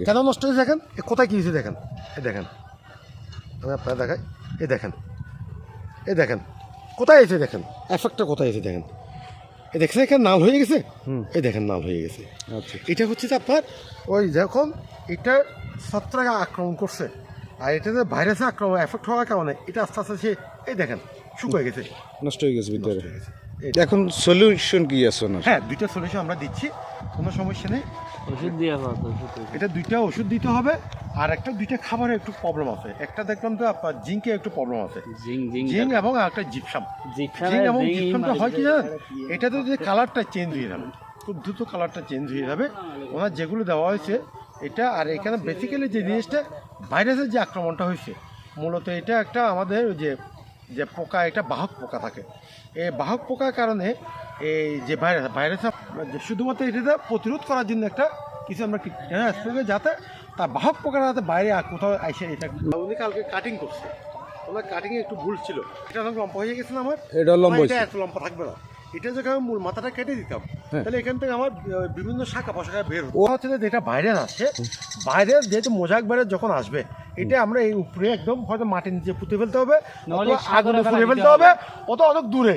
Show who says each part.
Speaker 1: কেন নষ্ট হয়েছে দেখেন, কোথায় কী হয়েছে দেখেন, দেখেন আমি আপনারা দেখাই, দেখেন দেখেন কোথায় এসে দেখেন এফেক্টটা কোথায় এসে দেখেন, দেখছেন এখানে নাল হয়ে গেছে, দেখেন নাল হয়ে গেছে।
Speaker 2: আচ্ছা,
Speaker 1: এটা হচ্ছে যে আপনার ওই যখন এটা ছত্রাক আক্রমণ করছে আর এটা যে ভাইরাসে আক্রমণ এফেক্ট হওয়ার কারণে এটা আস্তে আস্তে সে দেখেন শুকিয়ে গেছে,
Speaker 2: নষ্ট হয়ে গেছে ভিতরে।
Speaker 1: হয়ে গেছে।
Speaker 2: এখন সলিউশন কি আছে না?
Speaker 1: হ্যাঁ, দুইটা সলিউশন আমরা দিচ্ছি, কোনো সমস্যা নেই।
Speaker 3: ওষুধ দিয়ে
Speaker 1: এটা দুইটা ওষুধ দিতে হবে, আর একটা দুইটা খাবারের একটু প্রবলেম আছে। একটা দেখলাম তো আপনার জিঙ্কে একটু প্রবলেম আছে, জিঙ্ক এবং একটা জিপসাম। জিঙ্ক এবং জিপসামটা হয় কি জানেন, এটাতে যে কালারটা চেঞ্জ হয়ে যাবে, খুব দ্রুত কালারটা চেঞ্জ হয়ে যাবে। ওনার যেগুলো দেওয়া হয়েছে এটা, আর এখানে বেসিক্যালি যে জিনিসটা ভাইরাসের যে আক্রমণটা হয়েছে মূলত এটা একটা আমাদের যে যে পোকা, এটা বাহক পোকা থাকে। এই বাহক পোকার কারণে এই যে ভাইরাস শুধুমাত্র এটা প্রতিরোধ করার জন্য একটা কিছু আমরা স্প্রে, যাতে তার বাহক পোকাটা যাতে বাইরে কোথাও এসে এটা। উনি কালকে কাটিং করছে, ওনার কাটিংয়ে একটু ভুল ছিল, এটা অনেক লম্বা হয়ে গেছে না আমার,
Speaker 2: এটা লম্বা
Speaker 1: এটা এত লম্বা থাকবে না। এটা যখন আমি মূল মাথাটা কেটে দিতাম তাহলে এখান থেকে আমার বিভিন্ন শাখা পোশাখা বের হতো। হচ্ছে যে যেটা ভাইরাস আসছে, ভাইরাস যেহেতু মোজাক ভাইরাস যখন আসবে এটা আমরা এই উপরে একদম হয়তো মাটির নিচে পুঁতে ফেলতে হবে, আগুনে পুড়ে ফেলতে হবে, অত অনেক দূরে।